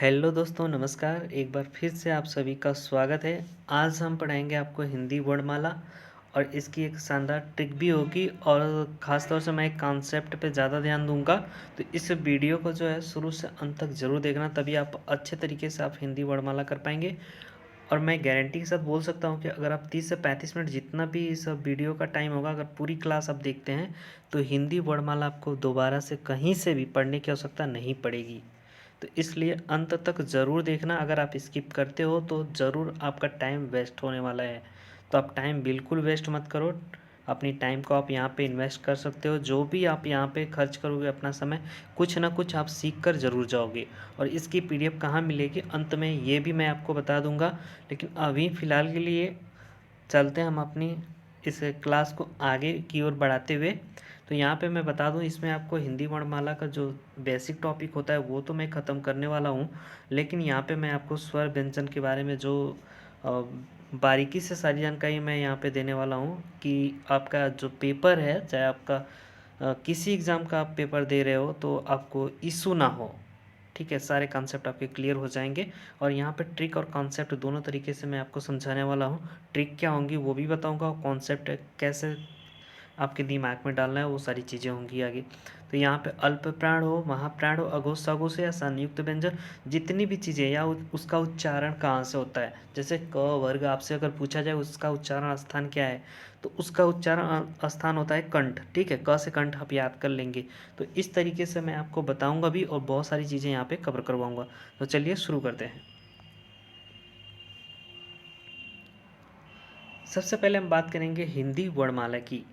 Hello दोस्तों, नमस्कार। एक बार फिर से आप सभी का स्वागत है। आज हम पढ़ाएंगे आपको हिंदी वर्णमाला और इसकी एक शानदार ट्रिक भी होगी और ख़ास तौर से मैं एक कॉन्सेप्ट पे ज़्यादा ध्यान दूंगा। तो इस वीडियो को जो है शुरू से अंत तक ज़रूर देखना, तभी आप अच्छे तरीके से आप हिंदी वर्णमाला कर पाएंगे। और मैं गारंटी के साथ बोल सकता हूँ कि अगर आप 30 से 35 मिनट जितना भी इस वीडियो का टाइम होगा, अगर पूरी क्लास आप देखते हैं तो हिंदी वर्णमाला आपको दोबारा से कहीं से भी पढ़ने की आवश्यकता नहीं पड़ेगी। तो इसलिए अंत तक ज़रूर देखना। अगर आप स्किप करते हो तो ज़रूर आपका टाइम वेस्ट होने वाला है। तो आप टाइम बिल्कुल वेस्ट मत करो। अपनी टाइम को आप यहाँ पे इन्वेस्ट कर सकते हो। जो भी आप यहाँ पे खर्च करोगे अपना समय, कुछ ना कुछ आप सीख कर ज़रूर जाओगे। और इसकी पीडीएफ कहाँ मिलेगी अंत में ये भी मैं आपको बता दूंगा। लेकिन अभी फ़िलहाल के लिए चलते हैं हम अपनी इस क्लास को आगे की ओर बढ़ाते हुए। तो यहाँ पे मैं बता दूँ, इसमें आपको हिंदी वर्णमाला का जो बेसिक टॉपिक होता है वो तो मैं ख़त्म करने वाला हूँ। लेकिन यहाँ पे मैं आपको स्वर व्यंजन के बारे में जो अ, बारीकी से सारी जानकारी मैं यहाँ पे देने वाला हूँ कि आपका जो पेपर है, चाहे आपका किसी एग्ज़ाम का आप पेपर दे रहे हो तो आपको इशू ना हो। ठीक है, सारे कॉन्सेप्ट आपके क्लियर हो जाएंगे। और यहाँ पे ट्रिक और कॉन्सेप्ट दोनों तरीके से मैं आपको समझाने वाला हूँ। ट्रिक क्या होंगी वो भी बताऊँगा, और कॉन्सेप्ट कैसे आपके दिमाग में डालना है वो सारी चीज़ें होंगी आगे। तो यहाँ पे अल्प प्राण हो, महाप्राण हो, अघोष सघोष या संयुक्त व्यंजन, जितनी भी चीज़ें या उसका उच्चारण कहाँ से होता है। जैसे क वर्ग आपसे अगर पूछा जाए उसका उच्चारण स्थान क्या है, तो उसका उच्चारण स्थान होता है कंठ। ठीक है, क से कंठ आप याद कर लेंगे। तो इस तरीके से मैं आपको बताऊंगा भी और बहुत सारी चीज़ें यहाँ पे कवर करवाऊंगा। तो चलिए शुरू करते हैं। सबसे पहले हम बात करेंगे हिंदी वर्णमाला की।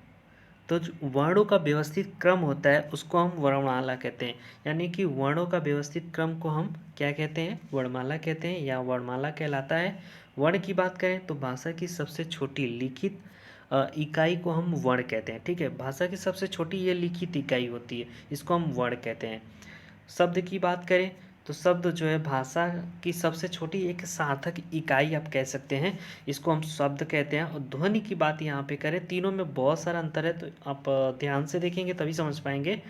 तो जो वर्णों का व्यवस्थित क्रम होता है उसको हम वर्णमाला कहते हैं। यानी कि वर्णों का व्यवस्थित क्रम को हम क्या कहते हैं? वर्णमाला कहते हैं या वर्णमाला कहलाता है। वर्ण की बात करें तो भाषा की सबसे छोटी लिखित इकाई को हम वर्ण कहते हैं। ठीक है, भाषा की सबसे छोटी ये लिखित इकाई होती है, इसको हम वर्ण कहते हैं। शब्द की बात करें तो शब्द जो है भाषा की सबसे छोटी एक सार्थक इकाई आप कह सकते हैं, इसको हम शब्द कहते हैं। और ध्वनि की बात यहाँ पे करें, तीनों में बहुत सारा अंतर है, तो आप ध्यान से देखेंगे तभी समझ पाएंगे।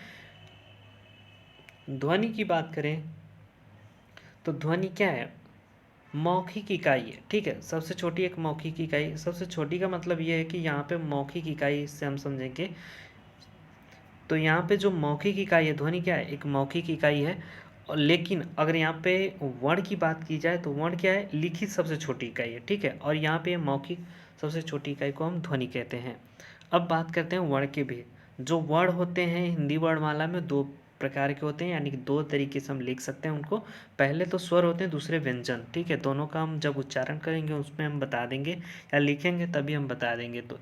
ध्वनि की बात करें तो ध्वनि क्या है? मौखिक इकाई है। ठीक है, सबसे छोटी एक मौखिक इकाई। सबसे छोटी का मतलब ये है कि यहाँ पे मौखिक इकाई से हम समझेंगे। तो यहाँ पे जो मौखिक इकाई है, ध्वनि क्या है? एक मौखिक इकाई है। लेकिन अगर यहाँ पे वर्ण की बात की जाए तो वर्ण क्या है? लिखित सबसे छोटी इकाई है। ठीक है, और यहाँ पे मौखिक सबसे छोटी इकाई को हम ध्वनि कहते हैं। अब बात करते हैं वर्ण के भी। जो वर्ण होते हैं हिंदी वर्णमाला में दो प्रकार के होते हैं, यानी कि दो तरीके से हम लिख सकते हैं उनको। पहले तो स्वर होते हैं, दूसरे व्यंजन। ठीक है, दोनों का हम जब उच्चारण करेंगे उसमें हम बता देंगे, या लिखेंगे तभी हम बता देंगे। तो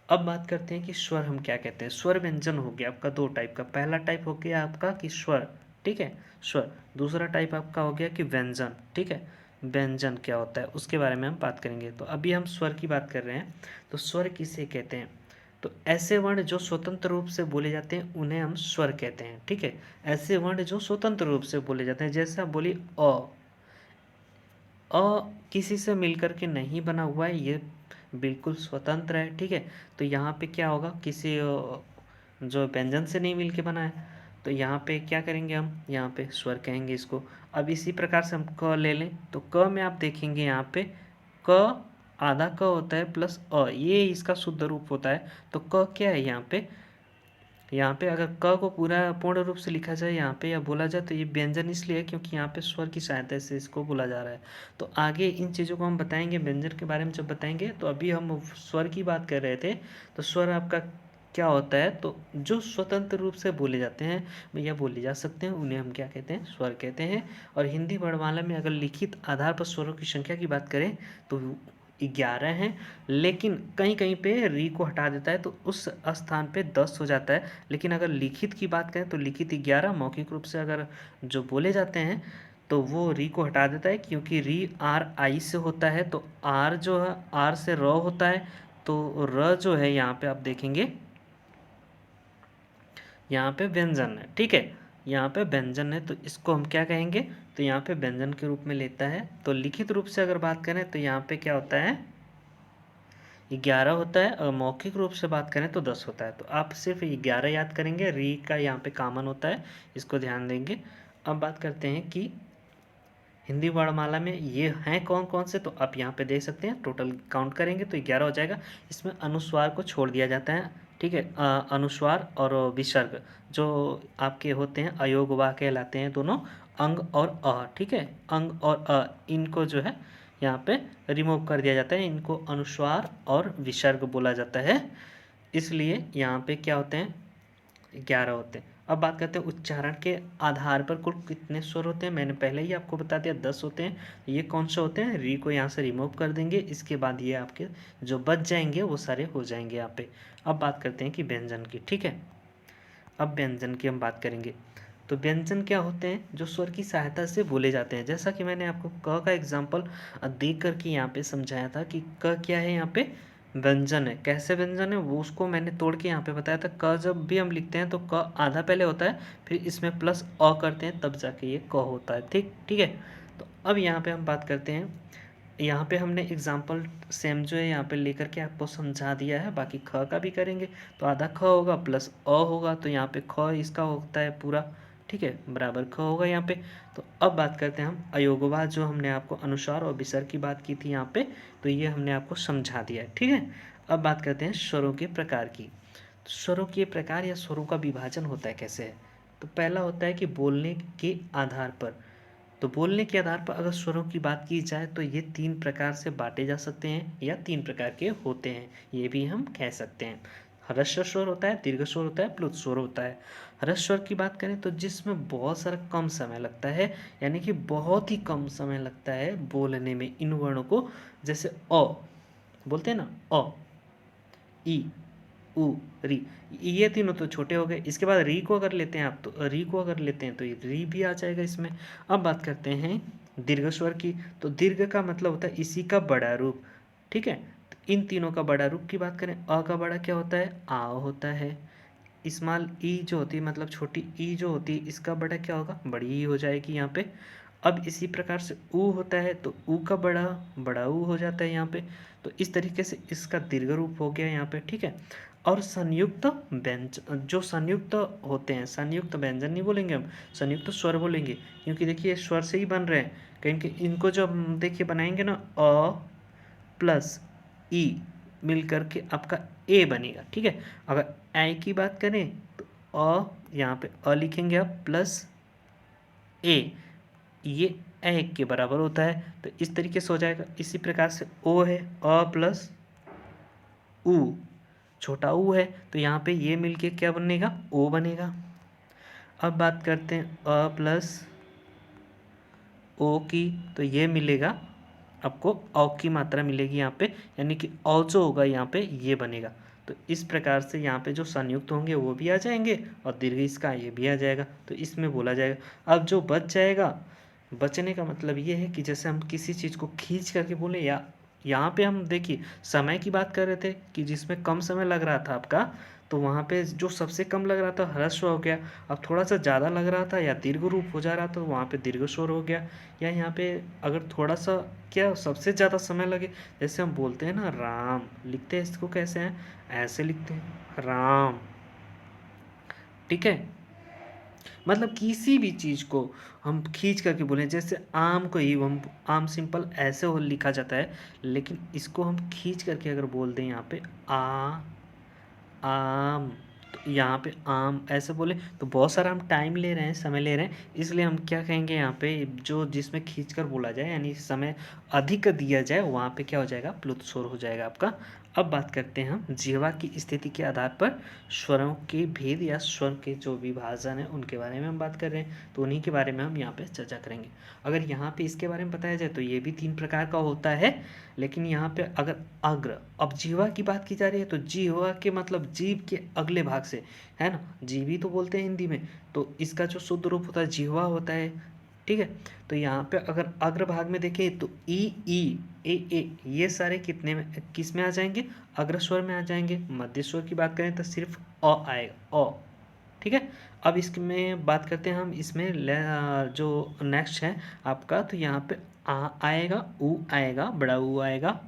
अब बात करते हैं कि स्वर हम क्या कहते हैं। स्वर व्यंजन हो गया आपका दो टाइप का। पहला टाइप हो गया आपका कि स्वर। ठीक है, स्वर। दूसरा टाइप आपका हो गया कि व्यंजन। ठीक है, व्यंजन क्या होता है उसके बारे में हम बात करेंगे। तो अभी हम स्वर की बात कर रहे हैं। तो स्वर किसे कहते हैं? तो ऐसे वर्ण जो स्वतंत्र रूप से बोले जाते हैं उन्हें हम स्वर कहते हैं। ठीक है, ऐसे वर्ण जो स्वतंत्र रूप से बोले जाते हैं, जैसे आप बोलिए अ किसी से मिलकर के नहीं बना हुआ है, ये बिल्कुल स्वतंत्र है। ठीक है, तो यहाँ पे क्या होगा? किसी जो व्यंजन से नहीं मिल के बना है, तो यहाँ पे क्या करेंगे? हम यहाँ पे स्वर कहेंगे इसको। अब इसी प्रकार से हम क ले लें तो क में आप देखेंगे यहाँ पे क आधा क होता है प्लस अ, ये इसका शुद्ध रूप होता है। तो क क्या है यहाँ पे? यहाँ पे अगर क को पूरा पूर्ण रूप से लिखा जाए यहाँ पे या बोला जाए तो ये व्यंजन इसलिए है क्योंकि यहाँ पे स्वर की सहायता से इसको बोला जा रहा है। तो आगे इन चीज़ों को हम बताएंगे, व्यंजन के बारे में जब बताएंगे। तो अभी हम स्वर की बात कर रहे थे। तो स्वर आपका क्या होता है? तो जो स्वतंत्र रूप से बोले जाते हैं या बोले जा सकते हैं उन्हें हम क्या कहते हैं? स्वर कहते हैं। और हिंदी वर्णमाला में अगर लिखित आधार पर स्वरों की संख्या की बात करें तो 11 हैं। लेकिन कहीं कहीं पे री को हटा देता है तो उस स्थान पे 10 हो जाता है। लेकिन अगर लिखित की बात करें तो लिखित 11, मौखिक रूप से अगर जो बोले जाते हैं तो वो री को हटा देता है, क्योंकि री आर आई से होता है। तो आर जो है, आर से र होता है। तो र जो है यहाँ पे आप देखेंगे, यहाँ पे व्यंजन है। ठीक है, यहाँ पे व्यंजन है तो इसको हम क्या कहेंगे? तो यहाँ पे व्यंजन के रूप में लेता है। तो लिखित रूप से अगर बात करें तो यहाँ पे क्या होता है? 11 होता है। और मौखिक रूप से बात करें तो 10 होता है। तो आप सिर्फ 11 याद करेंगे, री का यहाँ पे कॉमन होता है, इसको ध्यान देंगे। अब बात करते हैं कि हिंदी वर्णमाला में ये हैं कौन कौन से, तो आप यहाँ पे देख सकते हैं, टोटल काउंट करेंगे तो 11 हो जाएगा। इसमें अनुस्वार को छोड़ दिया जाता है, ठीक है। अनुस्वार और विसर्ग जो आपके होते हैं अयोगवा कहलाते हैं दोनों, अंग और अ, ठीक है। अंग और अ इनको जो है यहाँ पे रिमूव कर दिया जाता है, इनको अनुस्वार और विसर्ग बोला जाता है, इसलिए यहाँ पे क्या होते हैं, 11 होते हैं। अब बात करते हैं उच्चारण के आधार पर कुल कितने स्वर होते हैं। मैंने पहले ही आपको बता दिया 10 होते हैं। ये कौन से होते हैं, री को यहाँ से रिमूव कर देंगे, इसके बाद ये आपके जो बच जाएंगे वो सारे हो जाएंगे यहाँ पे। अब बात करते हैं कि व्यंजन की, ठीक है। अब व्यंजन की हम बात करेंगे। तो व्यंजन क्या होते हैं, जो स्वर की सहायता से बोले जाते हैं। जैसा कि मैंने आपको क का एग्जाम्पल देख करके यहाँ पे समझाया था कि क क्या है, यहाँ पे व्यंजन है। कैसे व्यंजन है वो उसको मैंने तोड़ के यहाँ पे बताया था। क जब भी हम लिखते हैं तो क आधा पहले होता है, फिर इसमें प्लस अ करते हैं, तब जाके ये क होता है, ठीक ठीक है। तो अब यहाँ पे हम बात करते हैं, यहाँ पे हमने एग्जाम्पल सेम जो है यहाँ पे लेकर के आपको समझा दिया है। बाकी ख का भी करेंगे तो आधा ख होगा प्लस अ होगा, तो यहाँ पे ख इसका होता है पूरा, ठीक है, बराबर ख होगा यहाँ पे। तो अब बात करते हैं हम अयोगवा, जो हमने आपको अनुस्वार और विसर्ग की बात की थी यहाँ पे, तो ये हमने आपको समझा दिया है, ठीक है। अब बात करते हैं स्वरों के प्रकार की। तो स्वरों के प्रकार या स्वरों का विभाजन होता है कैसे है। तो पहला होता है कि बोलने के आधार पर। तो बोलने के आधार पर अगर स्वरों की बात की जाए तो ये 3 प्रकार से बांटे जा सकते हैं या 3 प्रकार के होते हैं, ये भी हम कह सकते हैं। ह्रस्व स्वर होता है, दीर्घ स्वर होता है, प्लुत स्वर होता है। ह्रस्व स्वर की बात करें तो जिसमें बहुत सारा कम समय लगता है, यानी कि बहुत ही कम समय लगता है बोलने में इन वर्णों को। जैसे अ बोलते हैं ना, अ, ई, उ, री, ये तीनों तो छोटे हो गए। इसके बाद री को अगर लेते हैं आप, तो री को अगर लेते हैं तो ये री भी आ जाएगा इसमें। अब बात करते हैं दीर्घ स्वर की। तो दीर्घ का मतलब होता है इसी का बड़ा रूप, ठीक है। तो इन तीनों का बड़ा रूप की बात करें, अ का बड़ा क्या होता है, आ होता है। स्मॉल ई जो होती है, मतलब छोटी ई जो होती है, इसका बड़ा क्या होगा, बड़ी ई हो जाएगी यहाँ पे। अब इसी प्रकार से ऊ होता है तो ऊ का बड़ा बड़ा ऊ हो जाता है यहाँ पे। तो इस तरीके से इसका दीर्घ रूप हो गया यहाँ पे, ठीक है। और संयुक्त व्यंजन, जो संयुक्त होते हैं, संयुक्त व्यंजन नहीं बोलेंगे हम, संयुक्त स्वर बोलेंगे, क्योंकि देखिए स्वर से ही बन रहे हैं। कहीं कि इनको जब हम देखिए बनाएंगे ना, अ प्लस ई मिल करके आपका ए बनेगा, ठीक है। अगर ए की बात करें तो अ, यहाँ पे अ लिखेंगे आप प्लस ए, ये ए के बराबर होता है, तो इस तरीके से हो जाएगा। इसी प्रकार से ओ है, अ प्लस उ, छोटा ऊ है, तो यहाँ पे ये मिलके क्या बनेगा, ओ बनेगा। अब बात करते हैं अ प्लस ओ की, तो ये मिलेगा आपको औ की मात्रा मिलेगी यहाँ पे, यानी कि औ जो होगा यहाँ पे ये बनेगा। तो इस प्रकार से यहाँ पे जो संयुक्त होंगे वो भी आ जाएंगे और दीर्घ इसका ये भी आ जाएगा, तो इसमें बोला जाएगा। अब जो बच जाएगा, बचने का मतलब ये है कि जैसे हम किसी चीज़ को खींच करके बोले, या यहाँ पे हम देखिए समय की बात कर रहे थे कि जिसमें कम समय लग रहा था आपका, तो वहाँ पे जो सबसे कम लग रहा था ह्रस्व हो गया। अब थोड़ा सा ज़्यादा लग रहा था या दीर्घ रूप हो जा रहा था, तो वहाँ पे दीर्घ स्वर हो गया। या यहाँ पे अगर थोड़ा सा क्या सबसे ज़्यादा समय लगे, जैसे हम बोलते हैं ना राम, लिखते हैं इसको कैसे हैं, ऐसे लिखते हैं राम, ठीक है। मतलब किसी भी चीज़ को हम खींच करके बोलें, जैसे आम को ही हम आम सिंपल ऐसे हो लिखा जाता है, लेकिन इसको हम खींच करके अगर बोल दें यहाँ पे आम, तो यहाँ पे आम ऐसे बोले तो बहुत सारा हम टाइम ले रहे हैं, समय ले रहे हैं, इसलिए हम क्या कहेंगे यहाँ पे, जो जिसमें खींच कर बोला जाए यानी समय अधिक दिया जाए, वहाँ पे क्या हो जाएगा, प्लुत स्वर हो जाएगा आपका। अब बात करते हैं हम जिह्वा की स्थिति के आधार पर स्वरों के भेद या स्वर के जो विभाजन है उनके बारे में हम बात कर रहे हैं, तो उन्हीं के बारे में हम यहाँ पे चर्चा करेंगे। अगर यहाँ पे इसके बारे में बताया जाए तो ये भी 3 प्रकार का होता है, लेकिन यहाँ पे अगर अग्र, अब जिह्वा की बात की जा रही है तो जिह्वा के मतलब जीभ के अगले भाग से, है ना, जीभ तो बोलते हैं हिंदी में, तो इसका जो शुद्ध रूप होता है जिह्वा होता है, ठीक है। तो यहाँ पे अगर अग्र भाग में देखें तो ई ए ये सारे कितने में, किस में आ जाएंगे, अग्र स्वर में आ जाएंगे। मध्य स्वर की बात करें तो सिर्फ अ आएगा, अ, ठीक है। अब इसमें बात करते हैं हम, इसमें जो नेक्स्ट है आपका, तो यहाँ पे आ आएगा, ऊ आएगा, बड़ा ऊ आएगा,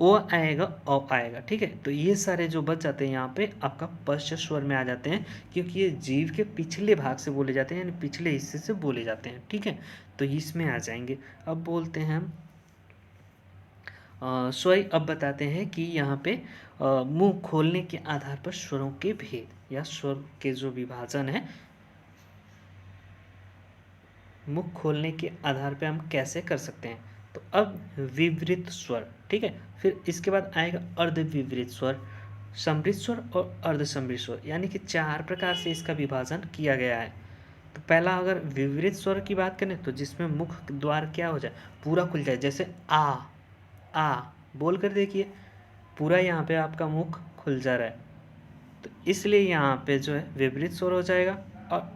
ओ आएगा, औ आएगा, ठीक है। तो ये सारे जो बच जाते हैं यहाँ पे आपका पश्च स्वर में आ जाते हैं, क्योंकि ये जीव के पिछले भाग से बोले जाते हैं, यानी पिछले हिस्से से बोले जाते हैं, ठीक है। तो इसमें आ जाएंगे। अब बोलते हैं हम सॉरी, अब बताते हैं कि यहाँ पे मुंह खोलने के आधार पर स्वरों के भेद या स्वर के जो विभाजन है, मुख खोलने के आधार पे हम कैसे कर सकते हैं। तो अब विवृत स्वर, ठीक है। फिर इसके बाद आएगा अर्धविवृत स्वर, समृत स्वर और अर्धसमृत स्वर, यानी कि 4 प्रकार से इसका विभाजन किया गया है। तो पहला अगर विवृत स्वर की बात करें तो जिसमें मुख द्वार क्या हो जाए, पूरा खुल जाए, जैसे आ बोल कर देखिए, पूरा यहाँ पे आपका मुख खुल जा रहा है, तो इसलिए यहाँ पे जो है विपरीत स्वर हो जाएगा। और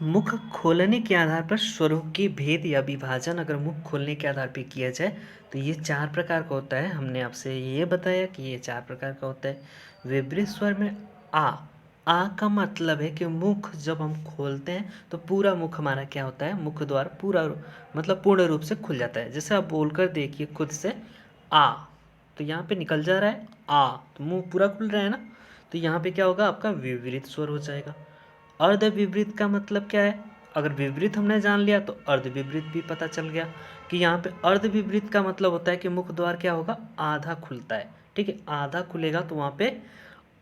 मुख खोलने के आधार पर स्वरों के भेद या विभाजन अगर मुख खोलने के आधार पर किया जाए तो ये 4 प्रकार का होता है। हमने आपसे ये बताया कि ये 4 प्रकार का होता है। विपरीत स्वर में आ का मतलब है कि मुख जब हम खोलते हैं तो पूरा मुख हमारा क्या होता है, मुख द्वार पूरा मतलब पूर्ण रूप से खुल जाता है। जैसे आप बोलकर देखिए खुद से आ, तो यहाँ पे निकल जा रहा है आ, तो मुंह पूरा खुल रहा है ना, तो यहाँ पे क्या होगा, आपका विपरीत स्वर हो जाएगा। अर्ध विपरीत का मतलब क्या है, अगर विपरीत हमने जान लिया तो अर्ध विपरीत भी पता चल गया कि यहाँ पे अर्ध विपरीत का मतलब होता है कि मुख द्वार क्या होगा, आधा खुलता है, ठीक है। आधा खुलेगा तो वहाँ पे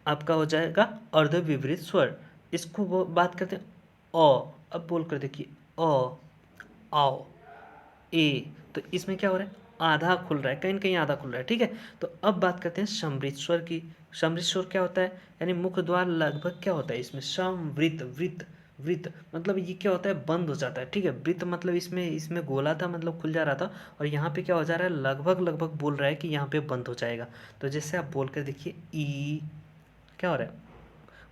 आपका हो जाएगा अर्ध विपरीत स्वर। इसको वो बात करते हैं अ। अब बोल कर देखिए अ, आओ, ए, तो इसमें क्या हो रहा है, आधा खुल रहा है, कहीं न कहीं आधा खुल रहा है, ठीक है। तो अब बात करते हैं समृत स्वर की। समृत स्वर क्या होता है, यानी मुख द्वार लगभग क्या होता है इसमें, समवृत, वृत, वृत मतलब ये क्या होता है, बंद हो जाता है, ठीक है। वृत मतलब इसमें इसमें गोला था, मतलब खुल जा रहा था, और यहाँ पे क्या हो जा रहा है, लगभग लगभग बोल रहा है कि यहाँ पे बंद हो जाएगा। तो जैसे आप बोल कर देखिए ई, क्या हो रहा है,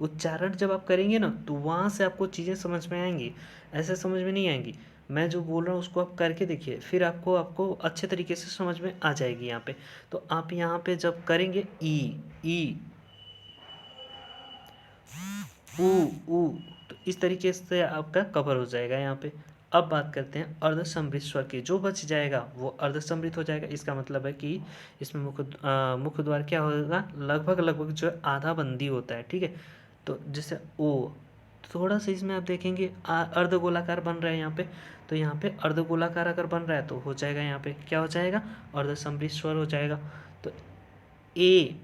उच्चारण जब आप करेंगे ना तो वहाँ से आपको चीज़ें समझ में आएंगी, ऐसे समझ में नहीं आएंगी। मैं जो बोल रहा हूँ उसको आप करके देखिए, फिर आपको आपको अच्छे तरीके से समझ में आ जाएगी यहाँ पे। तो आप यहाँ पे जब करेंगे ई ऊ, तो इस तरीके से आपका कवर हो जाएगा यहाँ पे। अब बात करते हैं अर्धसमृत स्वर की, जो बच जाएगा वो अर्धसमृत हो जाएगा। इसका मतलब है कि इसमें मुख द्वार क्या होगा, लगभग लगभग जो है आधा बंदी होता है, ठीक है। तो जैसे ओ, थोड़ा सा इसमें आप देखेंगे अर्धगोलाकार बन रहा है यहाँ पे, तो यहाँ पे अर्धगोलाकार अगर बन रहा है तो हो जाएगा, यहाँ पे क्या हो जाएगा, अर्धसमृत स्वर हो जाएगा। तो ए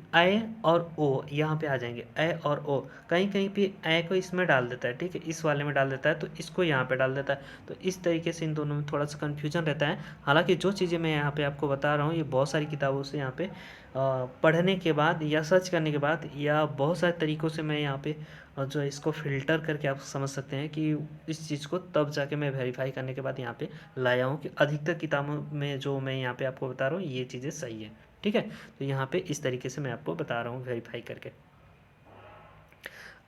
और ओ यहाँ पे आ जाएंगे, ए और ओ, कहीं कहीं पे ए को इसमें डाल देता है, ठीक है, इस वाले में डाल देता है, तो इसको यहाँ पे डाल देता है। तो इस तरीके से इन दोनों में थोड़ा सा कन्फ्यूजन रहता है। हालांकि जो चीज़ें मैं यहाँ पे आपको बता रहा हूँ ये बहुत सारी किताबों से यहाँ पे पढ़ने के बाद या सर्च करने के बाद या बहुत सारे तरीक़ों से मैं यहाँ पे जो है इसको फ़िल्टर करके आप समझ सकते हैं कि इस चीज़ को तब जाके मैं वेरीफाई करने के बाद यहाँ पे लाया हूँ कि अधिकतर किताबों में जो मैं यहाँ पे आपको बता रहा हूँ ये चीज़ें सही है, ठीक है। तो यहाँ पे इस तरीके से मैं आपको बता रहा हूँ वेरीफाई करके।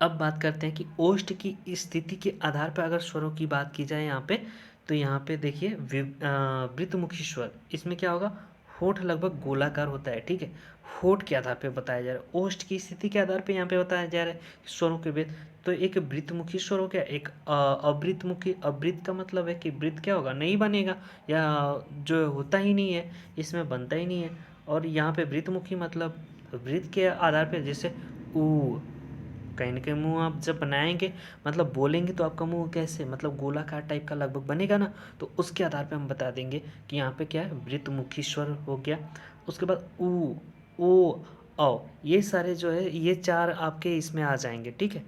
अब बात करते हैं कि ओष्ठ की स्थिति के आधार पर अगर स्वरों की बात की जाए यहाँ पे, तो यहाँ पे देखिए वृत्तमुखी स्वर, इसमें क्या होगा, होठ लगभग गोलाकार होता है, ठीक है। होठ के आधार पे बताया जा रहा है, ओष्ठ की स्थिति के आधार पे यहाँ पे बताया जा रहा है स्वरों के भेद। तो एक वृत्तमुखी स्वर हो गया, एक अवृतमुखी। अवृत का मतलब है कि वृत्त क्या होगा, नहीं बनेगा, या जो होता ही नहीं है, इसमें बनता ही नहीं है। और यहाँ पे वृत्तमुखी मतलब वृत्त के आधार पे, जैसे ऊ, कहीं ना कहीं मुंह आप जब बनाएंगे मतलब बोलेंगे तो आपका मुंह कैसे, मतलब गोलाकार टाइप का लगभग बनेगा ना, तो उसके आधार पे हम बता देंगे कि यहाँ पे क्या है, वृत्तमुखी स्वर हो गया। उसके बाद ऊ, ओ, औ, ये सारे जो है ये 4 आपके इसमें आ जाएंगे, ठीक है।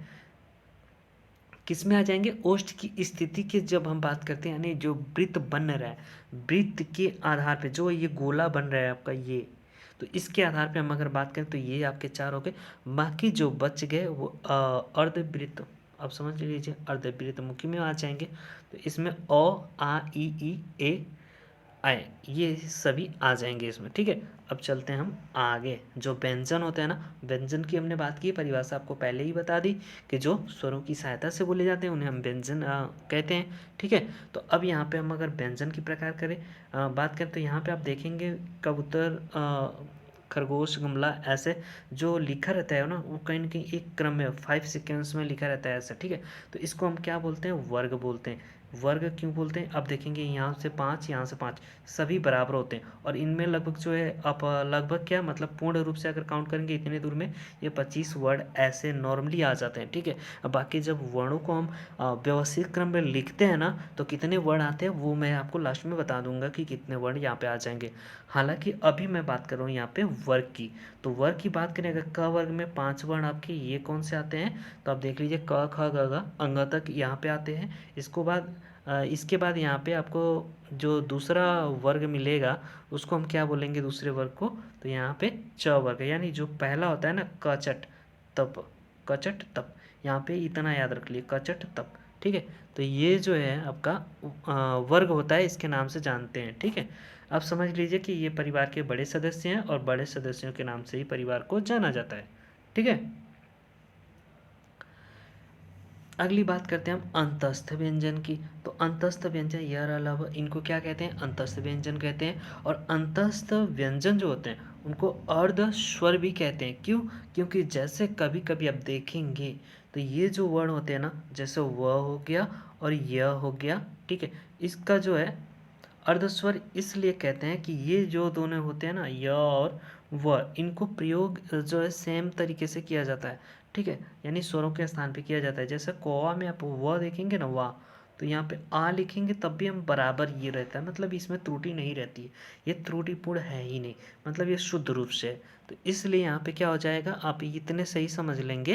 किस में आ जाएंगे, ओष्ठ की स्थिति की जब हम बात करते हैं, यानी जो वृत्त बन रहा है, वृत्त के आधार पे जो ये गोला बन रहा है आपका ये, तो इसके आधार पे हम अगर बात करें तो ये आपके 4 हो गए। बाकी जो बच गए वो अर्धवृत्त, अब समझ लीजिए अर्धवृत्त मुखी में आ जाएंगे। तो इसमें आ ई ए आए, ये सभी आ जाएंगे इसमें, ठीक है। अब चलते हैं हम आगे, जो व्यंजन होते हैं ना, व्यंजन की हमने बात की, परिभाषा आपको पहले ही बता दी कि जो स्वरों की सहायता से बोले जाते हैं उन्हें हम व्यंजन कहते हैं, ठीक है। तो अब यहाँ पे हम अगर व्यंजन की प्रकार करें बात करें तो यहाँ पे आप देखेंगे कबूतर, खरगोश, गमला, ऐसे जो लिखा रहता है ना वो कहीं ना कहीं एक क्रम में 5 सीक्वेंस में लिखा रहता है ऐसा, ठीक है। तो इसको हम क्या बोलते हैं, वर्ग बोलते हैं। वर्ग क्यों बोलते हैं? अब देखेंगे यहाँ से 5, यहाँ से 5, सभी बराबर होते हैं और इनमें लगभग जो है अब लगभग क्या मतलब पूर्ण रूप से अगर काउंट करेंगे इतने दूर में ये 25 वर्ड ऐसे नॉर्मली आ जाते हैं, ठीक है। अब बाकी जब वर्णों को हम व्यवस्थित क्रम में लिखते हैं ना तो कितने वर्ड आते हैं वो मैं आपको लास्ट में बता दूंगा कि कितने वर्ड यहाँ पे आ जाएंगे। हालांकि अभी मैं बात कर रहा हूँ यहाँ पे वर्ग की। तो वर्ग की बात करें अगर क वर्ग में 5 वर्ण आपके ये कौन से आते हैं? तो आप देख लीजिए क ख ग घ अंग तक यहाँ पे आते हैं। इसके बाद यहाँ पे आपको जो दूसरा वर्ग मिलेगा उसको हम क्या बोलेंगे दूसरे वर्ग को? तो यहाँ पे च वर्ग, यानी जो पहला होता है ना कचट तप, कचट तप, यहाँ पे इतना याद रख लिए कचट तप, ठीक है। तो ये जो है आपका वर्ग होता है, इसके नाम से जानते हैं, ठीक है। अब समझ लीजिए कि ये परिवार के बड़े सदस्य हैं और बड़े सदस्यों के नाम से ही परिवार को जाना जाता है, ठीक है। अगली बात करते हैं हम अंतस्थ व्यंजन की। तो अंतस्थ व्यंजन यह अलावा इनको क्या कहते हैं? अंतस्थ व्यंजन कहते हैं। और अंतस्थ व्यंजन जो होते हैं उनको अर्ध स्वर भी कहते हैं। क्यों? क्योंकि जैसे कभी कभी आप देखेंगे तो ये जो वर्ण होते हैं ना, जैसे व हो गया और य हो गया, ठीक है, इसका जो है अर्धस्वर इसलिए कहते हैं कि ये जो दोनों होते हैं ना य और व, इनको प्रयोग जो है सेम तरीके से किया जाता है, ठीक है, यानी स्वरों के स्थान पे किया जाता है। जैसे कौवा में आप व देखेंगे ना वा, तो यहाँ पे आ लिखेंगे तब भी हम बराबर ये रहता है, मतलब इसमें त्रुटि नहीं रहती है, ये त्रुटिपूर्ण है ही नहीं, मतलब ये शुद्ध रूप से है। तो इसलिए यहाँ पे क्या हो जाएगा, आप इतने सही समझ लेंगे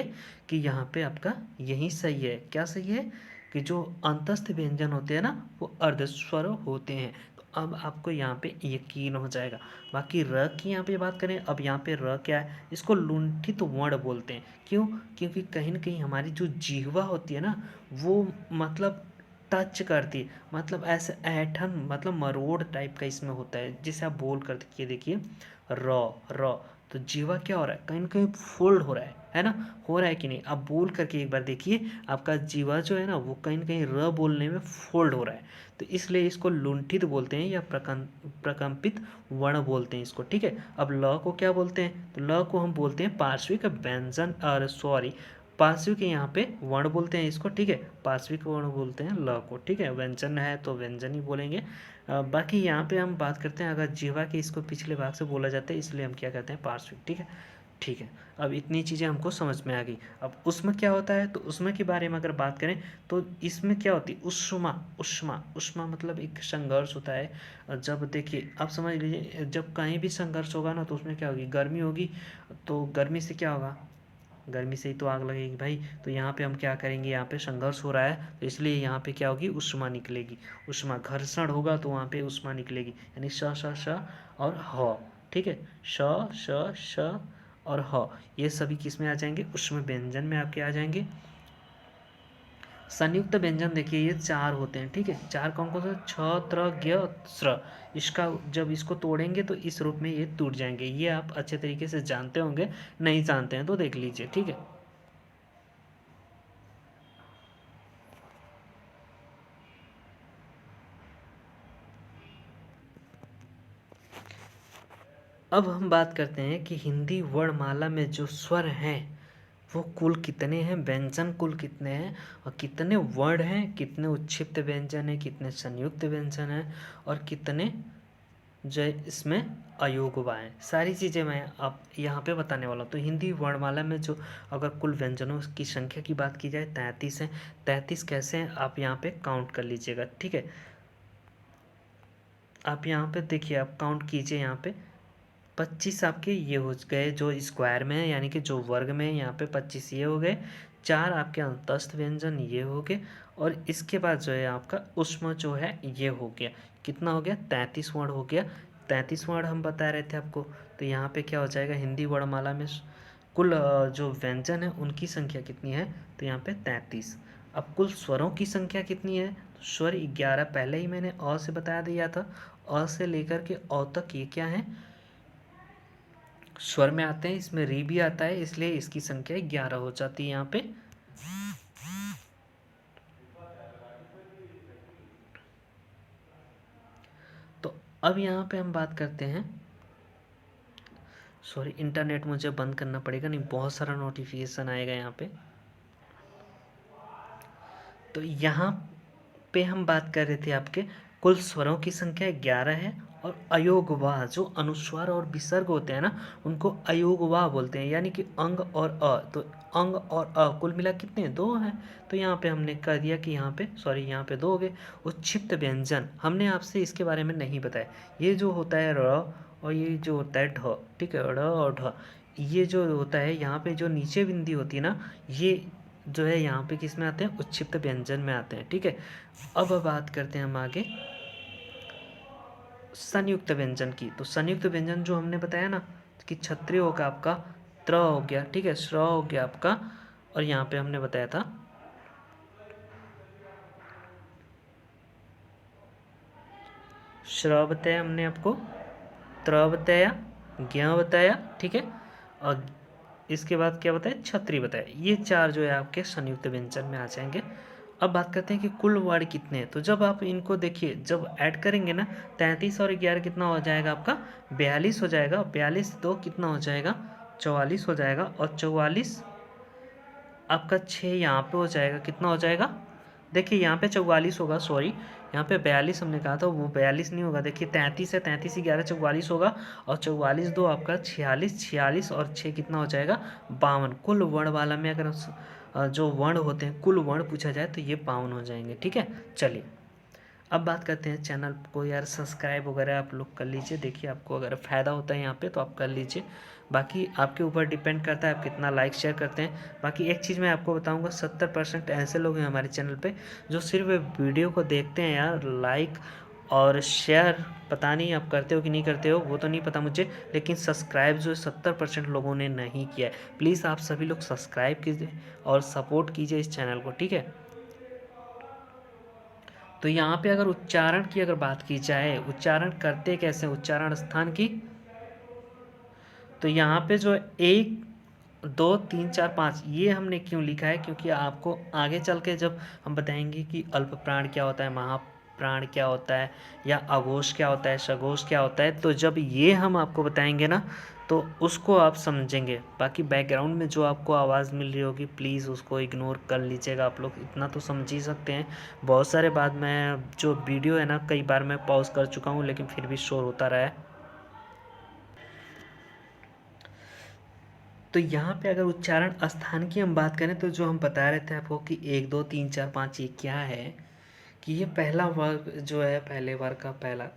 कि यहाँ पे आपका यही सही है। क्या सही है? कि जो अंतस्थ व्यंजन होते हैं ना वो अर्धस्वर होते हैं। तो अब आपको यहाँ पे यकीन हो जाएगा। बाकी र की यहाँ पे बात करें, अब यहाँ पे र क्या है? इसको लुंठित वर्ण बोलते हैं। क्यों? क्योंकि कहीं न कहीं हमारी जो जिह्वा होती है ना वो मतलब टच करती है, मतलब ऐसे ऐंठन मतलब मरोड़ टाइप का इसमें होता है, जिसे आप बोल कर देखिए र र, तो जीवा क्या हो रहा है? कहीं ना कहीं फोल्ड हो रहा है ना? हो रहा है कि नहीं? आप बोल करके एक बार देखिए, आपका जीवा जो है ना वो कहीं ना कहीं र बोलने में फोल्ड हो रहा है। तो इसलिए इसको लुंठित बोलते हैं या प्रकंपित वर्ण बोलते हैं इसको, ठीक है। अब ल को क्या बोलते हैं? तो ल को हम बोलते हैं पार्श्विक व्यंजन, और सॉरी पार्श्विक यहाँ पे वर्ण बोलते हैं इसको, ठीक है। पार्श्विक वर्ण बोलते हैं ल को, ठीक है। व्यंजन है तो व्यंजन ही बोलेंगे। बाकी यहाँ पे हम बात करते हैं अगर जीवा के, इसको पिछले भाग से बोला जाता है इसलिए हम क्या कहते हैं? पार्श्विक, ठीक है। ठीक है, अब इतनी चीज़ें हमको समझ में आ गई। अब उसमें क्या होता है? तो उसमें के बारे में अगर बात करें तो इसमें क्या होती है? उष्मा, उष्मा, उष्मा मतलब एक संघर्ष होता है। जब देखिए आप समझ लीजिए जब कहीं भी संघर्ष होगा ना तो उसमें क्या होगी? गर्मी होगी, तो गर्मी से क्या होगा? गर्मी से ही तो आग लगेगी भाई। तो यहाँ पे हम क्या करेंगे? यहाँ पे संघर्ष हो रहा है तो इसलिए यहाँ पे क्या होगी? उष्मा निकलेगी। उष्मा, घर्षण होगा तो वहाँ पे उष्मा निकलेगी, यानी श श श और ह, ठीक है। श श श और ह, ये सभी किस में आ जाएंगे? उष्म व्यंजन में आपके आ जाएंगे। संयुक्त व्यंजन देखिए ये 4 होते हैं, ठीक है। 4 कौन कौन से? छ त्र ज्ञ स्र। इसका जब इसको तोड़ेंगे तो इस रूप में ये टूट जाएंगे। ये आप अच्छे तरीके से जानते होंगे, नहीं जानते हैं तो देख लीजिए, ठीक है। अब हम बात करते हैं कि हिंदी वर्णमाला में जो स्वर हैं वो कुल कितने हैं, व्यंजन कुल कितने हैं, और कितने वर्ण हैं, कितने उच्छिष्ट व्यंजन हैं, कितने संयुक्त व्यंजन हैं, और कितने जो इसमें अयोगवा हैं। सारी चीज़ें मैं अब यहाँ पे बताने वाला हूँ। तो हिंदी वर्णमाला में जो अगर कुल व्यंजनों की संख्या की बात की जाए 33 हैं। 33 कैसे हैं आप यहाँ पे काउंट कर लीजिएगा, ठीक है। आप यहाँ पे देखिए, आप काउंट कीजिए, यहाँ पे 25 आपके ये हो गए जो स्क्वायर में है, यानी कि जो वर्ग में है, यहाँ पे 25 ये हो गए। 4 आपके अंतस्थ व्यंजन ये हो गए, और इसके बाद जो है आपका उष्म जो है ये हो गया। कितना हो गया? 33 वर्ण हो गया। 33 वर्ण हम बता रहे थे आपको। तो यहाँ पे क्या हो जाएगा? हिंदी वर्णमाला में कुल जो व्यंजन है उनकी संख्या कितनी है? तो यहाँ पे 33। अब कुल स्वरों की संख्या कितनी है? तो स्वर 11, पहले ही मैंने अ से बता दिया था। अ से लेकर के अ तक ये क्या है? स्वर में आते हैं। इसमें री भी आता है, इसलिए इसकी संख्या 11 हो जाती है यहाँ पे। तो अब यहाँ पे हम बात करते हैं, सॉरी इंटरनेट मुझे बंद करना पड़ेगा, नहीं बहुत सारा नोटिफिकेशन आएगा यहाँ पे। तो यहाँ पे हम बात कर रहे थे आपके कुल स्वरों की संख्या 11 है और अयोगवा जो अनुस्वार और विसर्ग होते हैं ना उनको अयोगवा बोलते हैं, यानी कि अंग और अ। तो अंग और अ कुल मिला कितने, 2 हैं। तो यहाँ पे हमने कह दिया कि यहाँ पे यहाँ पे 2 हो गए। उच्छिप्त व्यंजन हमने आपसे इसके बारे में नहीं बताया। ये जो होता है र और ये जो होता है ढ, ठीक है, ड़ और ढ, ये जो होता है यहाँ पे जो नीचे बिंदी होती है ना, ये जो है यहाँ पे किस में आते हैं, उच्छिप्त व्यंजन में आते हैं, ठीक है। अब बात करते हैं हम आगे संयुक्त व्यंजन की। तो संयुक्त व्यंजन जो हमने बताया ना कि क्षत्रिय होगा आपका त्र हो गया, ठीक है, श्र हो गया आपका, और यहाँ पे हमने बताया था श्र बताया हमने आपको, त्र बताया, ज्ञ बताया, ठीक है, और इसके बाद क्या बताया, क्षत्रिय बताया। ये 4 जो है आपके संयुक्त व्यंजन में आ जाएंगे। अब बात करते हैं कि कुल वर्ण कितने हैं। तो जब आप इनको देखिए, जब ऐड करेंगे ना 33 और 11 कितना हो जाएगा आपका, 42 हो जाएगा। 42 2 कितना हो जाएगा, 44 हो जाएगा। और 44 आपका 6 यहाँ पे हो जाएगा, कितना हो जाएगा, देखिए यहाँ पे 44 होगा, सॉरी यहाँ पे 42 हमने कहा था, वो 42 नहीं होगा। देखिए 33 है, 33 11 44 होगा, और 44 2 आपका 46, 46 और 6 कितना हो जाएगा, 52। कुल वर्ण वाला में अगर जो वर्ण होते हैं कुल वर्ण पूछा जाए तो ये 52 हो जाएंगे, ठीक है। चलिए अब बात करते हैं चैनल को यार सब्सक्राइब वगैरह आप लोग कर लीजिए। देखिए आपको अगर फ़ायदा होता है यहाँ पे तो आप कर लीजिए, बाकी आपके ऊपर डिपेंड करता है आप कितना लाइक शेयर करते हैं। बाकी एक चीज़ मैं आपको बताऊंगा, 70% ऐसे लोग हैं हमारे चैनल पे जो सिर्फ वीडियो को देखते हैं यार, लाइक और शेयर पता नहीं आप करते हो कि नहीं करते हो, वो तो नहीं पता मुझे, लेकिन सब्सक्राइब जो 70% लोगों ने नहीं किया है। प्लीज़ आप सभी लोग सब्सक्राइब कीजिए और सपोर्ट कीजिए इस चैनल को, ठीक है। तो यहाँ पे अगर उच्चारण की अगर बात की जाए, उच्चारण करते कैसे, उच्चारण स्थान की, तो यहाँ पे जो 1 2 3 4 5 ये हमने क्यों लिखा है, क्योंकि आपको आगे चल के जब हम बताएंगे कि अल्प प्राण क्या होता है, महाप्राण क्या होता है, या अघोष क्या होता है, सघोष क्या होता है, तो जब ये हम आपको बताएंगे ना तो उसको आप समझेंगे। बाकी बैकग्राउंड में जो आपको आवाज़ मिल रही होगी प्लीज़ उसको इग्नोर कर लीजिएगा आप लोग, इतना तो समझ ही सकते हैं। बहुत सारे बाद मैं जो वीडियो है ना कई बार मैं पॉज कर चुका हूँ लेकिन फिर भी शोर होता रहा है। तो यहाँ पे अगर उच्चारण स्थान की हम बात करें तो जो हम बता रहे थे आपको कि 1 2 3 4 5 ये क्या है, कि ये पहला वर्ग जो है, पहले वर्ग का पहला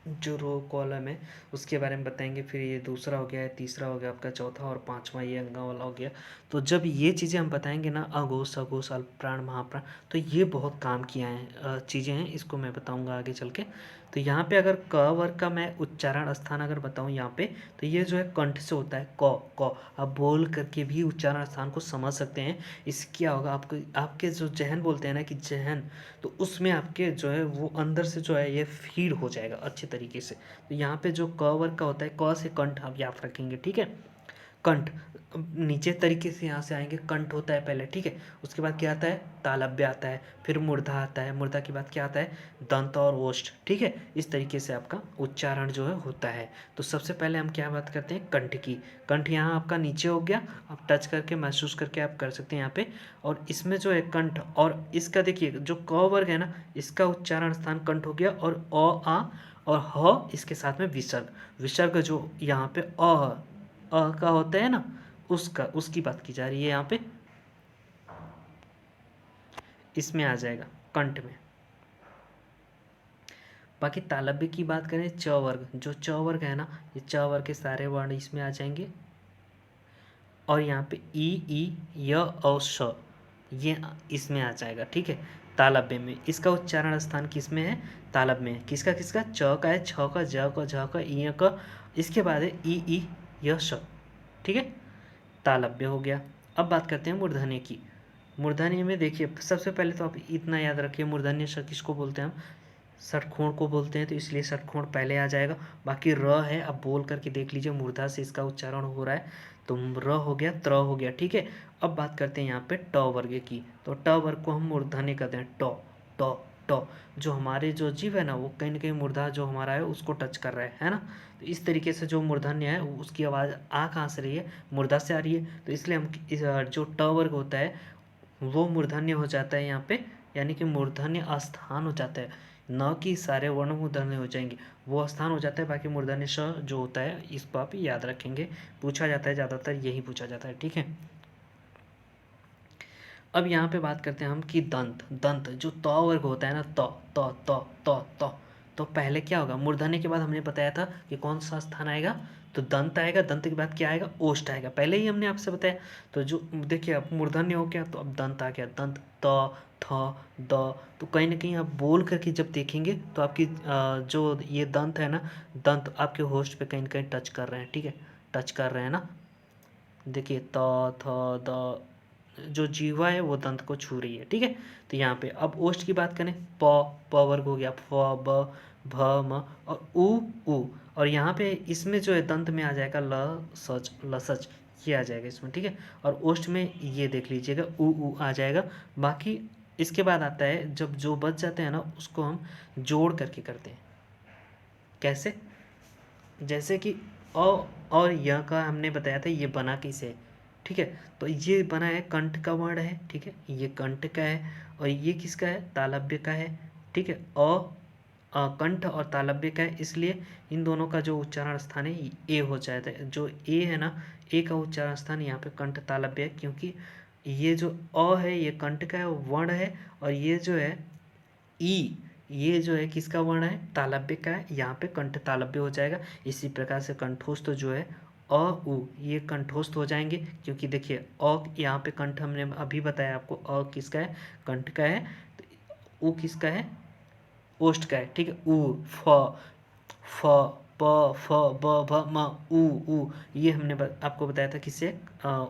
जो रो कॉलम है उसके बारे में बताएंगे। फिर ये दूसरा हो गया है, तीसरा हो गया आपका, चौथा और पांचवा ये अंगा वाला हो गया। तो जब ये चीज़ें हम बताएंगे ना, अघोष सघोष अल्प प्राण महाप्राण, तो ये बहुत काम किया है चीज़ें हैं, इसको मैं बताऊंगा आगे चल के। तो यहाँ पे अगर क वर्ग का मैं उच्चारण स्थान अगर बताऊँ यहाँ पे, तो ये जो है कंठ से होता है, क क। आप बोल करके भी उच्चारण स्थान को समझ सकते हैं। इससे क्या होगा, आपको आपके जो जहन बोलते हैं ना कि जहन, तो उसमें आपके जो है वो अंदर से जो है ये फीड हो जाएगा अच्छे तरीके से। तो यहाँ पे जो क वर्ग का होता है, क से कंठ आप याद रखेंगे, ठीक है। कंठ नीचे तरीके से यहाँ से आएंगे, कंठ होता है पहले, ठीक है। उसके बाद क्या आता है, तालव्य आता है, फिर मूर्धा आता है, मूर्धा के बाद क्या आता है, दंत और ओष्ठ, ठीक है। इस तरीके से आपका उच्चारण जो है होता है। तो सबसे पहले हम क्या बात करते हैं, कंठ की। कंठ यहाँ आपका नीचे हो गया, आप टच करके महसूस करके आप कर सकते हैं यहाँ पे। और इसमें जो है कंठ, और इसका देखिए जो क वर्ग है ना, इसका उच्चारण स्थान कंठ हो गया, और अ आ और ह इसके साथ में विसर्ग, विसर्ग जो यहाँ पे का होता है ना, उसका उसकी बात की जा रही है यहाँ पे, इसमें आ जाएगा कंठ में। बाकी तालव्य की बात करें, च वर्ग, जो च वर्ग है ना, ये च वर्ग के सारे वर्ण इसमें आ जाएंगे। और यहाँ पे ई य और श ये इसमें आ जाएगा, ठीक है। तालव्य में इसका उच्चारण स्थान किस में है, तालव्य में। किसका किसका, च का है, छ का, ज का, झ का, इ का, इसके बाद है ई य श, ठीक है। तालव्य हो गया। अब बात करते हैं मूर्धन्य की। मूर्धन्य में देखिए सबसे पहले तो आप इतना याद रखिए, मूर्धन्य श किसको बोलते हैं हम, षटकोण को बोलते हैं, तो इसलिए षटकोण पहले आ जाएगा। बाकी र है, अब बोल करके देख लीजिए, मूर्धा से इसका उच्चारण हो रहा है, तो र हो गया, त्र हो गया, ठीक है। अब बात करते हैं यहाँ पे ट वर्ग की। तो ट वर्ग को हम मूर्धन्य कहते हैं, ट ट ट। जो हमारे जो जीव है ना वो कहीं ना कहीं मूर्धा जो हमारा है उसको टच कर रहा है ना। तो इस तरीके से जो मूर्धन्य है उसकी आवाज़ आ कहाँ से रही है, मूर्धा से आ रही है। तो इसलिए हम जो ट वर्ग होता है वो मूर्धन्य हो जाता है यहाँ पे यानी कि मूर्धन्य अस्थान हो जाता है, न कि सारे वर्ण मूर्धन्य हो जाएंगे, वो स्थान हो जाता है। बाकी मूर्धन्य श जो होता है इसको आप याद रखेंगे, पूछा जाता है, ज़्यादातर यही पूछा जाता है, ठीक है। अब यहाँ पे बात करते हैं हम कि दंत, दंत जो त वर्ग होता है ना, त त त त त, तो पहले क्या होगा, मूर्धन्य के बाद हमने बताया था कि कौन सा स्थान आएगा, तो दंत आएगा, दंत के बाद क्या आएगा, ओष्ठ आएगा, पहले ही हमने आपसे बताया। तो जो देखिए अब मूर्धन्य हो गया तो अब दंत आ गया, दंत त थ द, तो कहीं ना कहीं आप बोल करके जब देखेंगे तो आपकी जो ये दंत है ना, दंत आपके होस्ट पे कहीं ना कहीं टच कर रहे हैं, ठीक है, टच कर रहे हैं ना। देखिए त थ द, जो जीवा है वो दंत को छू रही है, ठीक है। तो यहाँ पे अब ओष्ठ की बात करें, प वर्ग हो गया, फ ब भ म और उ, और यहाँ पे इसमें जो है दंत में आ जाएगा ल सच, लसच, ये आ जाएगा इसमें, ठीक है। और ओष्ठ में ये देख लीजिएगा उ आ जाएगा। बाकी इसके बाद आता है जब जो बच जाते हैं ना उसको हम जोड़ करके करते हैं। कैसे, जैसे कि अ और य का हमने बताया था ये बना किसे, ठीक है। तो ये बना है कंठ का वर्ण है, ठीक है, ये कंठ का है, और ये किसका है, तालव्य का है, ठीक है। कंठ और तालव्य का है, इसलिए इन दोनों का जो उच्चारण स्थान है ए हो जाता है। जो ए है ना, ए का उच्चारण स्थान यहाँ पे कंठ तालव्य है, क्योंकि ये जो अ है ये कंठ का है वर्ण है, और ये जो है ई, ये जो है किसका वर्ण है, तालव्य का है, यहाँ पे कंठ तालव्य हो जाएगा। इसी प्रकार से कंठोस्थ जो है अ उ, ये कंठोस्थ हो जाएंगे, क्योंकि देखिए अ यहाँ पे कंठ हमने अभी बताया आपको, अ किसका है, कंठ का है, तो उ किसका है, ओष्ठ का है, ठीक है। उ फ प फ ब भ म उ, ये हमने आपको बताया था किससे,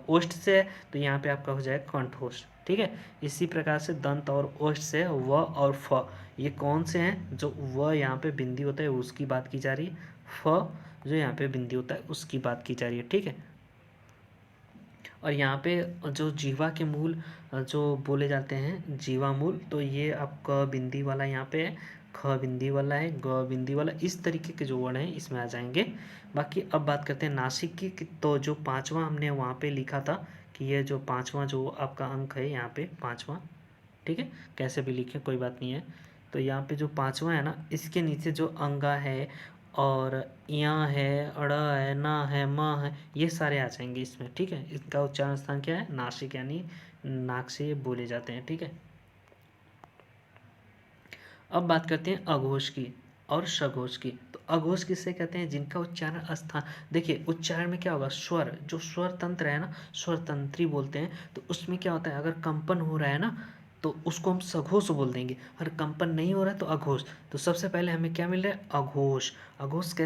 ओष्ठ से, तो यहाँ पे आपका हो जाएगा कंठोष्ठ, ठीक है। इसी प्रकार से दंत और ओष्ठ से व और फ, ये कौन से हैं, जो व यहाँ पे बिंदी होता है उसकी बात की जा रही है, फ जो यहाँ पे बिंदी होता है उसकी बात की जा रही है, ठीक है। और यहाँ पे जो जीवा के मूल जो बोले जाते हैं जीवा मूल, तो ये आपका बिंदी वाला यहाँ पे है, ख बिंदी वाला है, ग बिंदी वाला, इस तरीके के जो वर्ण हैं इसमें आ जाएंगे। बाकी अब बात करते हैं नासिक की, तो जो पांचवा हमने वहाँ पे लिखा था कि ये जो पांचवा जो आपका अंक है यहाँ पे पांचवा, ठीक है, कैसे भी लिखें कोई बात नहीं है। तो यहाँ पे जो पांचवा है ना, इसके नीचे जो अंगा है और यहाँ है, अड़ है, ना है, म है, ये सारे आ जाएंगे इसमें, ठीक है। इसका उच्चारण स्थान क्या है, नासिक, यानी नाक से बोले जाते हैं, ठीक है। अब बात करते हैं अघोष की और सघोष की। तो अघोष किससे कहते हैं, जिनका उच्चारण स्थान, देखिए उच्चारण में क्या होगा, स्वर, जो स्वर तंत्र है ना, स्वर तंत्री बोलते हैं, तो उसमें क्या होता है, अगर कंपन हो रहा है ना तो उसको हम सघोष बोल देंगे, अगर कंपन नहीं हो रहा है तो अघोष। तो सबसे पहले हमें क्या मिल रहा है, अघोष, अघोष के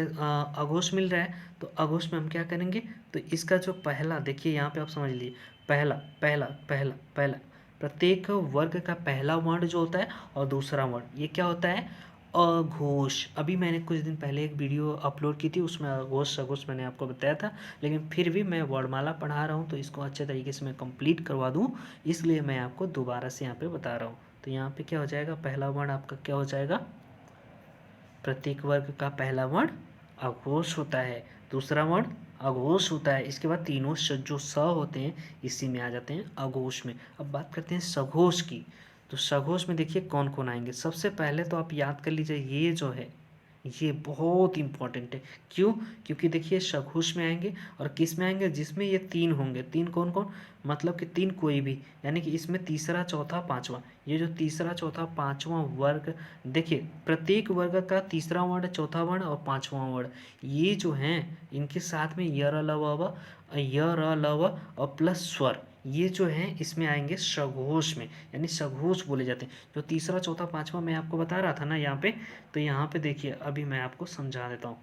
अघोष मिल रहा है, तो अघोष में हम क्या करेंगे, तो इसका जो पहला, देखिए यहाँ पे आप समझ लीजिए, पहला पहला पहला पहला, प्रत्येक वर्ग का पहला वर्ण जो होता है और दूसरा वर्ण, ये क्या होता है, अघोष। अभी मैंने कुछ दिन पहले एक वीडियो अपलोड की थी, उसमें अघोष सघोष मैंने आपको बताया था, लेकिन फिर भी मैं वर्णमाला पढ़ा रहा हूँ तो इसको अच्छे तरीके से मैं कंप्लीट करवा दूँ, इसलिए मैं आपको दोबारा से यहाँ पे बता रहा हूँ। तो यहाँ पे क्या हो जाएगा, पहला वर्ण आपका क्या हो जाएगा, प्रत्येक वर्ग का पहला वर्ण अघोष होता है, दूसरा वर्ण अघोष होता है, इसके बाद तीनों जो स होते हैं इसी में आ जाते हैं अघोष में। अब बात करते हैं सघोष की। तो सघोष में देखिए कौन कौन आएंगे, सबसे पहले तो आप याद कर लीजिए, ये जो है ये बहुत इंपॉर्टेंट है। क्यों, क्योंकि देखिए सघोष में आएंगे और किस में आएंगे, जिसमें ये तीन होंगे, तीन कौन कौन, मतलब कि तीन कोई भी, यानी कि इसमें तीसरा चौथा पांचवा, ये जो तीसरा चौथा पांचवा वर्ग, देखिए प्रत्येक वर्ग का तीसरा वर्ण, चौथा वर्ण और पांचवा वर्ण, ये जो हैं इनके साथ में य र ल व व, य र ल व और प्लस स्वर, ये जो हैं इसमें आएंगे सघोष में, यानी सघोष बोले जाते हैं। जो तीसरा चौथा पांचवा मैं आपको बता रहा था ना यहाँ पे, तो यहाँ पे देखिए अभी मैं आपको समझा देता हूँ।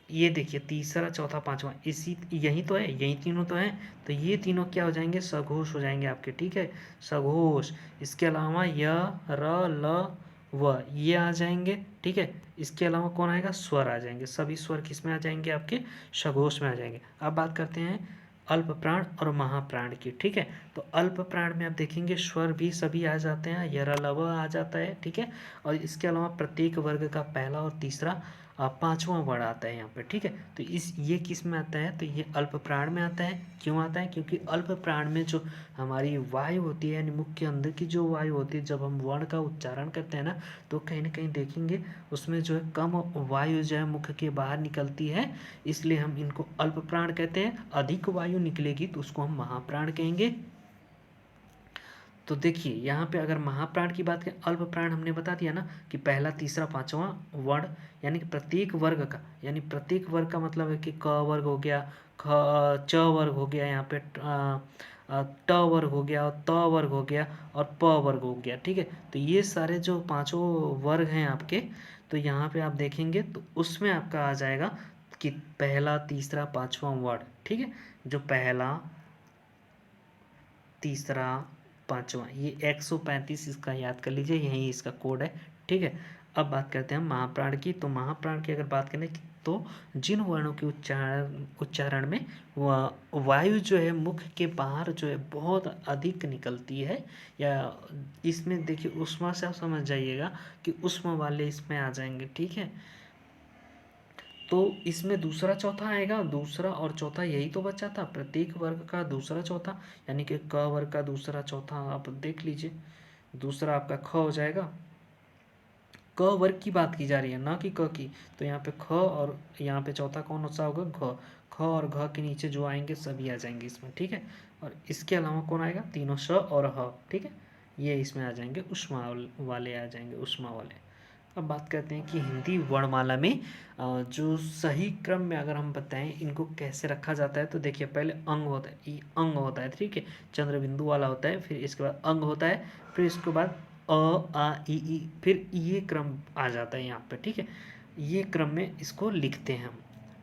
ये देखिए तीसरा चौथा पांचवा, इसी यही तो है, यही तीनों तो हैं, तो ये तीनों क्या हो जाएंगे, सघोष हो जाएंगे आपके, ठीक है, सघोष। इसके अलावा य र ल व ये आ जाएंगे, ठीक है। इसके अलावा कौन आएगा, स्वर आ जाएंगे, सभी स्वर किस में आ जाएंगे, आपके सघोष में आ जाएंगे। अब बात करते हैं अल्प प्राण और महाप्राण की, ठीक है। तो अल्प प्राण में आप देखेंगे स्वर भी सभी आ जाते हैं, य र ल व आ जाता है, ठीक है। और इसके अलावा प्रत्येक वर्ग का पहला और तीसरा पांचवा वर्ण आता है यहाँ पे, ठीक है। तो ये किस में आता है, तो ये अल्प प्राण में आता है। क्यों आता है, क्योंकि अल्प प्राण में जो हमारी वायु होती है, यानी मुख के अंदर की जो वायु होती है, जब हम वर्ण का उच्चारण करते हैं ना, तो कहीं ना कहीं देखेंगे उसमें जो है कम वायु जो है मुख के बाहर निकलती है, इसलिए हम इनको अल्प प्राण कहते हैं। अधिक वायु निकलेगी तो उसको हम महाप्राण कहेंगे। तो देखिए यहाँ पे अगर महाप्राण की बात करें, अल्प प्राण हमने बता दिया ना कि पहला तीसरा पांचवा वर्ण, यानी कि प्रत्येक वर्ग का, यानी प्रत्येक वर्ग का मतलब है कि क वर्ग हो गया, ख च वर्ग हो गया, यहाँ पे ट वर्ग हो गया, और त वर्ग हो गया, और प वर्ग हो गया, ठीक है। तो ये सारे जो पांचों वर्ग हैं आपके, तो यहाँ पे आप देखेंगे तो उसमें आपका आ जाएगा कि पहला तीसरा पांचवा वर्ण, ठीक है। जो पहला तीसरा पांचवा, ये 135 इसका याद कर लीजिए, यही इसका कोड है, ठीक है। अब बात करते हैं हम महाप्राण की। तो महाप्राण की अगर बात करें तो जिन वर्णों के उच्चारण में वायु जो है मुख के बाहर जो है बहुत अधिक निकलती है, या इसमें देखिए ऊष्मा से आप समझ जाइएगा कि ऊष्मा वाले इसमें आ जाएंगे, ठीक है। तो इसमें दूसरा चौथा आएगा, दूसरा और चौथा यही तो बचा था, प्रत्येक वर्ग का दूसरा चौथा, यानी कि क वर्ग का दूसरा चौथा आप देख लीजिए। दूसरा आपका ख हो जाएगा, क वर्ग की बात की जा रही है ना कि क की, तो यहाँ पे ख, और यहाँ पे चौथा कौन सा होगा, घ। ख और घ के नीचे जो आएंगे सभी आ जाएंगे इसमें, ठीक है। और इसके अलावा कौन आएगा, तीनों स और ह, ठीक है। ये इसमें आ जाएंगे, उष्मा वाले आ जाएंगे, उष्मा वाले। अब बात करते हैं कि हिंदी वर्णमाला में जो सही क्रम में अगर हम बताएं इनको कैसे रखा जाता है, तो देखिए पहले अंग होता है, अंग होता है, ठीक है, चंद्र बिंदु वाला होता है, फिर इसके बाद अंग होता है, फिर इसके बाद अ आ ई, फिर ये क्रम आ जाता है यहाँ पे, ठीक है। ये क्रम में इसको लिखते हैं हम,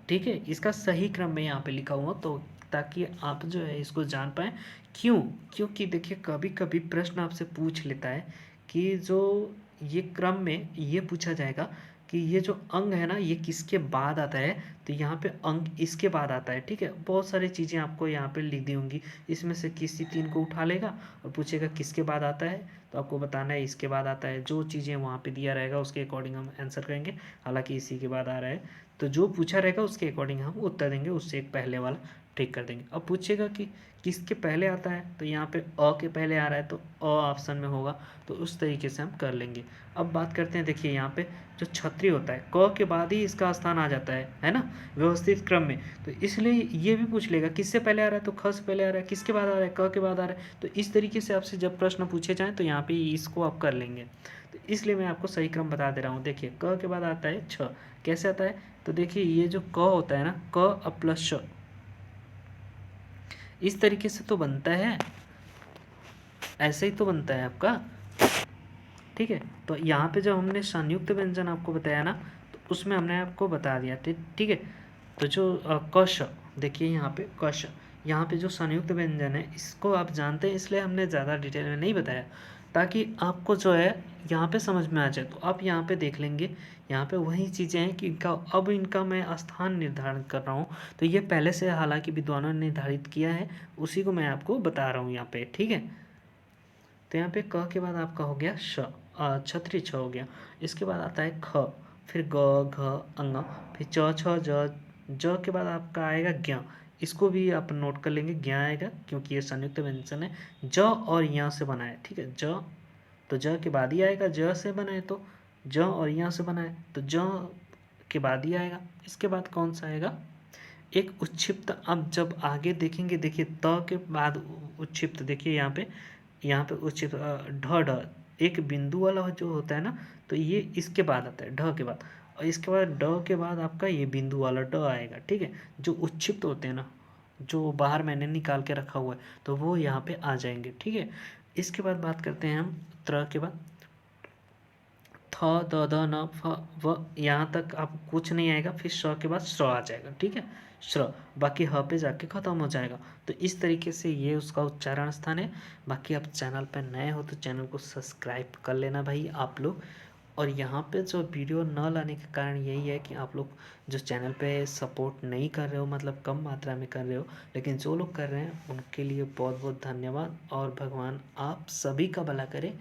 ठीक है। इसका सही क्रम में यहाँ पे लिखा हुआ, तो ताकि आप जो है इसको जान पाएँ। क्यों, क्योंकि देखिए कभी कभी प्रश्न आपसे पूछ लेता है कि जो ये क्रम में ये पूछा जाएगा कि ये जो अंग है ना ये किसके बाद आता है, तो यहाँ पे अंग इसके बाद आता है, ठीक है। बहुत सारी चीज़ें आपको यहाँ पे लिख दी होंगी, इसमें से किसी तीन को उठा लेगा और पूछेगा किसके बाद आता है, तो आपको बताना है इसके बाद आता है। जो चीज़ें वहाँ पे दिया रहेगा उसके अकॉर्डिंग हम आंसर करेंगे, हालांकि इसी के बाद आ रहा है, तो जो पूछा रहेगा उसके अकॉर्डिंग हम उत्तर देंगे, उससे एक पहले वाला ठीक कर देंगे। अब पूछेगा कि किसके पहले आता है, तो यहाँ पे अ के पहले आ रहा है तो अ ऑप्शन में होगा, तो उस तरीके से हम कर लेंगे। अब बात करते हैं, देखिए यहाँ पे जो छतरी होता है क के बाद ही इसका स्थान आ जाता है ना, व्यवस्थित क्रम में। तो इसलिए ये भी पूछ लेगा किससे पहले आ रहा है, तो ख से पहले आ रहा है, किसके बाद आ रहा है, क के बाद आ रहा है। तो इस तरीके से आपसे जब प्रश्न पूछे जाएँ तो यहाँ पे इसको आप कर लेंगे। तो इसलिए मैं आपको सही क्रम बता दे रहा हूँ। देखिए क के बाद आता है छ, कैसे आता है, तो देखिए ये जो क होता है ना, क प्लस श, इस तरीके से तो बनता है, ऐसे ही तो बनता है आपका, ठीक है। तो यहाँ पे जब हमने संयुक्त व्यंजन आपको बताया ना, तो उसमें हमने आपको बता दिया, ठीक है। तो जो कश, देखिए यहाँ पे कश, यहाँ पे जो संयुक्त व्यंजन है इसको आप जानते हैं, इसलिए हमने ज़्यादा डिटेल में नहीं बताया, ताकि आपको जो है यहाँ पे समझ में आ जाए। तो आप यहाँ पे देख लेंगे, यहाँ पे वही चीज़ें हैं कि इनका मैं स्थान निर्धारण कर रहा हूँ, तो ये पहले से हालांकि विद्वानों ने निर्धारित किया है, उसी को मैं आपको बता रहा हूँ यहाँ पे, ठीक है। तो यहाँ पे क के बाद आपका हो गया श, छतरी छ हो गया। इसके बाद आता है ख, फिर ग घ अंग, फिर च छ ज, ज के बाद आपका आएगा ज्ञ, इसको भी आप नोट कर लेंगे, ज्ञ आएगा क्योंकि ये संयुक्त व्यंजन है, ज और य से बना है, ठीक है। ज तो ज के बाद ही आएगा, ज से बना है तो ज और य से बना है तो ज के बाद ही आएगा। इसके बाद कौन सा आएगा, एक उच्छिप्त। अब जब आगे देखेंगे, देखिए त के बाद उच्छिप्त, देखिए यहाँ पे उच्छिप्त ढ ढ, एक बिंदु वाला जो होता है ना, तो ये इसके बाद आता है ढ के बाद, और इसके बाद ड के बाद आपका ये बिंदु वाला ड आएगा, ठीक है। जो उच्छिप्त होते हैं ना, जो बाहर मैंने निकाल के रखा हुआ है, तो वो यहाँ पे आ जाएंगे, ठीक है। इसके बाद बात करते हैं हम त्र के बाद, थ द ध न फ व, यहाँ तक आप कुछ नहीं आएगा, फिर श के बाद श्र आ जाएगा, ठीक है, श्र, बाकी ह पे जाके ख़त्म हो जाएगा। तो इस तरीके से ये उसका उच्चारण स्थान है। बाकी आप चैनल पर नए हो तो चैनल को सब्सक्राइब कर लेना भाई आप लोग। और यहाँ पे जो वीडियो न लाने का कारण यही है कि आप लोग जो चैनल पे सपोर्ट नहीं कर रहे हो, मतलब कम मात्रा में कर रहे हो, लेकिन जो लोग कर रहे हैं उनके लिए बहुत बहुत धन्यवाद, और भगवान आप सभी का भला करे।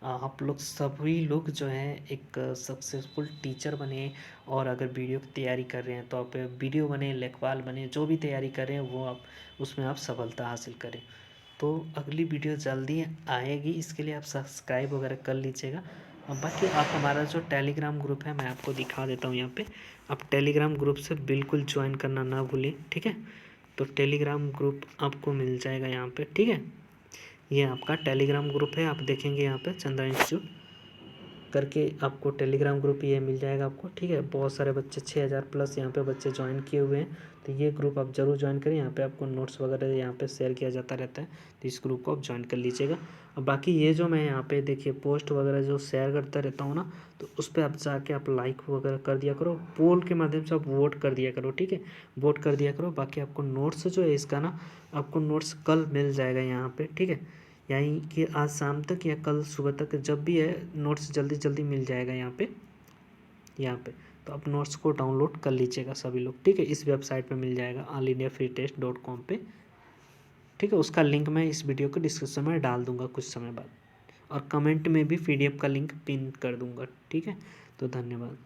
आप लोग सभी लोग जो हैं एक सक्सेसफुल टीचर बने। और अगर वीडियो की तैयारी कर रहे हैं तो आप वीडियो बने, लेखपाल बने, जो भी तैयारी कर रहे हैं वो आप उसमें आप सफलता हासिल करें। तो अगली वीडियो जल्दी आएगी, इसके लिए आप सब्सक्राइब वगैरह कर लीजिएगा। और बाकी आप हमारा जो टेलीग्राम ग्रुप है मैं आपको दिखा देता हूँ यहाँ पे। आप टेलीग्राम ग्रुप से बिल्कुल ज्वाइन करना ना भूलें, ठीक है। तो टेलीग्राम ग्रुप आपको मिल जाएगा यहाँ पे, ठीक है। ये आपका टेलीग्राम ग्रुप है, आप देखेंगे यहाँ पे चंदा इंस्टीट्यूट करके आपको टेलीग्राम ग्रुप ये मिल जाएगा आपको, ठीक है। बहुत सारे बच्चे 6000 प्लस यहाँ पे बच्चे ज्वाइन किए हुए हैं। तो ये ग्रुप आप ज़रूर ज्वाइन करें, यहाँ पे आपको नोट्स वगैरह यहाँ पे शेयर किया जाता रहता है। तो इस ग्रुप को आप ज्वाइन कर लीजिएगा। और बाकी ये जो मैं यहाँ पे देखिए पोस्ट वगैरह जो शेयर करता रहता हूँ ना, तो उस पर आप जाके आप लाइक वगैरह कर दिया करो, पोल के माध्यम से आप वोट कर दिया करो, ठीक है। वोट कर दिया करो। बाकी आपको नोट्स जो है इसका ना, आपको नोट्स कल मिल जाएगा यहाँ पे, ठीक है। यानी कि आज शाम तक या कल सुबह तक जब भी है, नोट्स जल्दी जल्दी मिल जाएगा यहाँ पे। तो आप नोट्स को डाउनलोड कर लीजिएगा सभी लोग, ठीक है। इस वेबसाइट पे मिल जाएगा allindiafreetest.com पे, ठीक है। उसका लिंक मैं इस वीडियो के डिस्क्रिप्शन में डाल दूंगा कुछ समय बाद, और कमेंट में भी PDF का लिंक पिन कर दूंगा, ठीक है। तो धन्यवाद।